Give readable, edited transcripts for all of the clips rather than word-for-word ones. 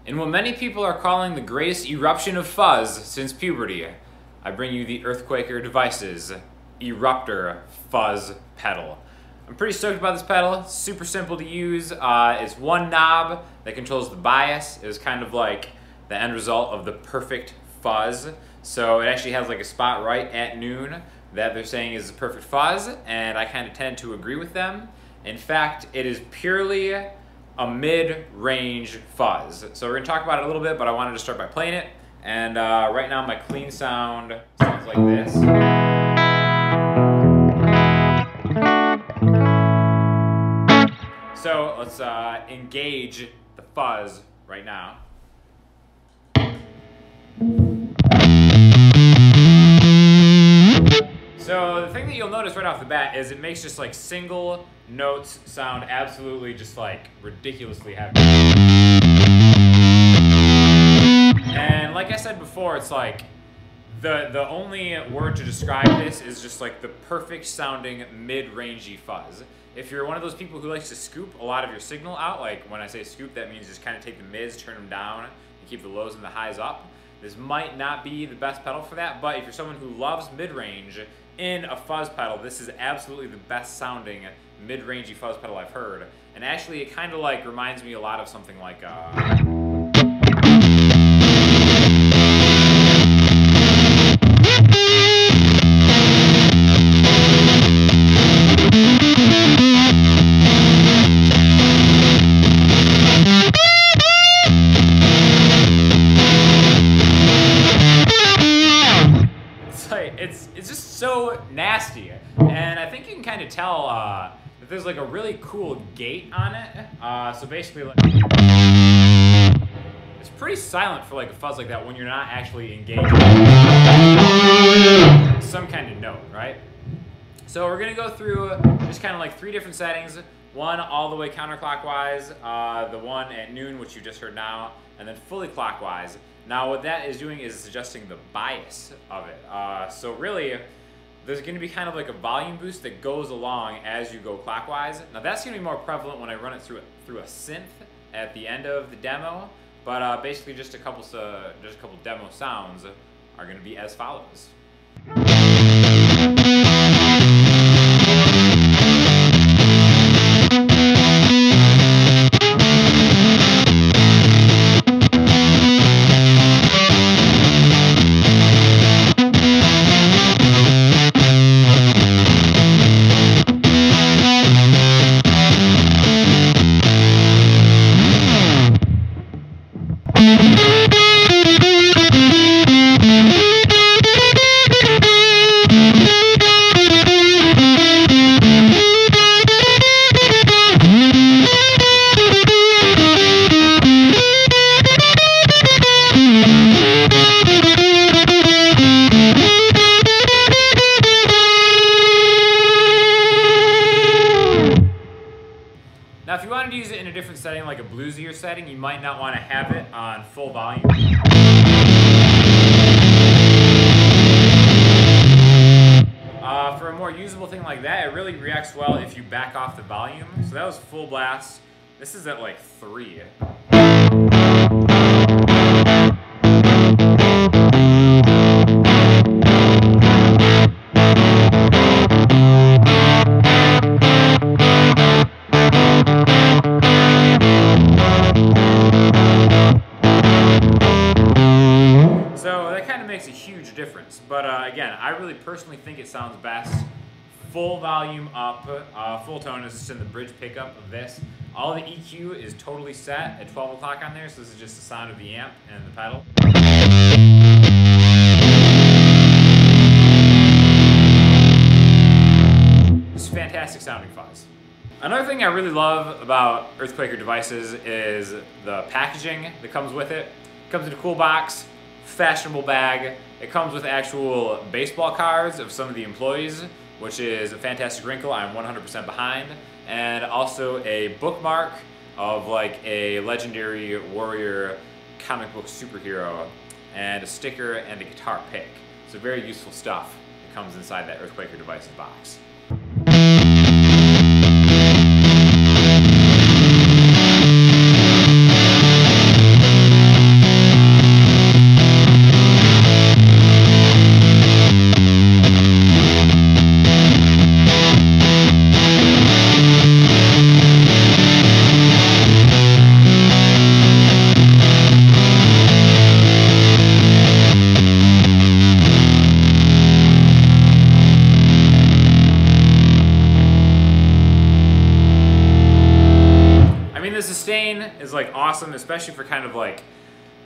In what many people are calling the greatest eruption of fuzz since puberty, I bring you the Earthquaker Devices Erupter Fuzz Pedal. I'm pretty stoked about this pedal. It's super simple to use. It's one knob that controls the bias. It was kind of like the end result of the perfect fuzz. So it actually has like a spot right at noon that they're saying is a perfect fuzz, and I kind of tend to agree with them. In fact, it is purely a mid-range fuzz. So we're gonna talk about it a little bit, but I wanted to start by playing it. And right now my clean sound sounds like this. So let's engage the fuzz right now. So the thing that you'll notice right off the bat is it makes just like single notes sound absolutely just like ridiculously heavy. And like I said before, it's like the only word to describe this is just like the perfect sounding mid-rangey fuzz. If you're one of those people who likes to scoop a lot of your signal out, like when I say scoop, that means just kind of take the mids, turn them down, and keep the lows and the highs up. This might not be the best pedal for that, but if you're someone who loves mid-range in a fuzz pedal, this is absolutely the best sounding mid-rangey fuzz pedal I've heard. And actually it kind of like reminds me a lot of something like it's just so nasty, and I think you can kind of tell that there's like a really cool gate on it. So basically, like, it's pretty silent for like a fuzz like that when you're not actually engaging some kind of note, right? So we're gonna go through just kind of like 3 different settings. One all the way counterclockwise, the one at noon, which you just heard now, and then fully clockwise. Now what that is doing is adjusting the bias of it. So really, there's gonna be kind of like a volume boost that goes along as you go clockwise. Now that's gonna be more prevalent when I run it through a synth at the end of the demo, but basically just a couple demo sounds are gonna be as follows. Now, if you wanted to use it in a different setting, like a bluesier setting, you might not want to have it on full volume. For a more usable thing like that, it really reacts well if you back off the volume. So that was full blast. This is at like 3. Makes a huge difference, but again, I really personally think it sounds best full volume up. Full tone is just in the bridge pickup of this. All the EQ is totally set at 12 o'clock on there, so this is just the sound of the amp and the pedal. It's fantastic sounding fuzz. Another thing I really love about Earthquaker Devices is the packaging that comes with it. It comes in a cool box, fashionable bag. It comes with actual baseball cards of some of the employees, which is a fantastic wrinkle I'm 100% behind, and also a bookmark of like a legendary warrior comic book superhero, and a sticker and a guitar pick. So very useful stuff that comes inside that Earthquaker Devices box. awesome, especially for kind of like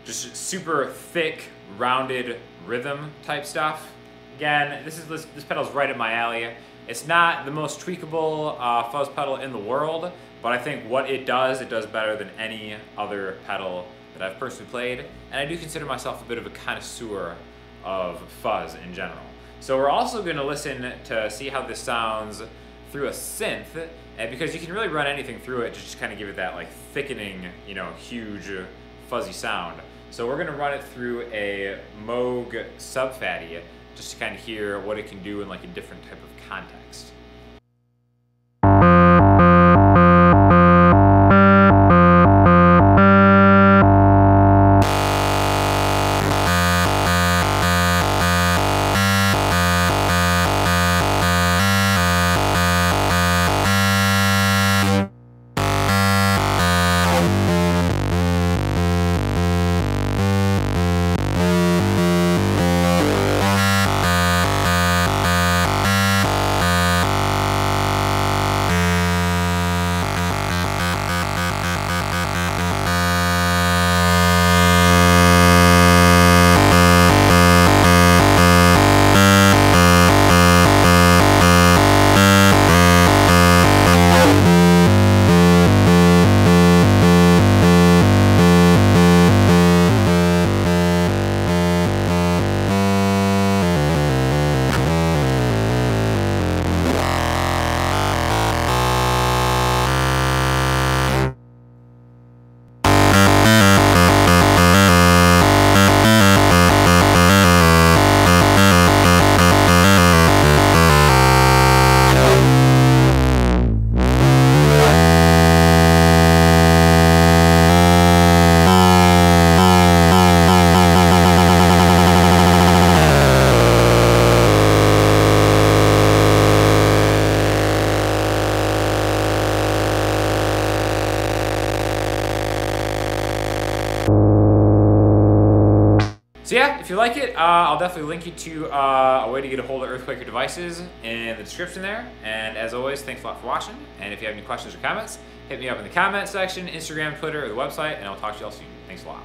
just super thick, rounded rhythm type stuff. Again, this pedal's right up my alley. It's not the most tweakable fuzz pedal in the world, but I think what it does better than any other pedal that I've personally played, and I do consider myself a bit of a connoisseur of fuzz in general. So we're also going to listen to see how this sounds through a synth, and because you can really run anything through it to just kind of give it that like thickening, you know, huge fuzzy sound. So we're going to run it through a Moog SubPhatty just to kind of hear what it can do in like a different type of context. So yeah, if you like it, I'll definitely link you to a way to get a hold of Earthquaker devices in the description there. And as always, thanks a lot for watching. And if you have any questions or comments, hit me up in the comment section, Instagram, Twitter, or the website, and I'll talk to you all soon. Thanks a lot.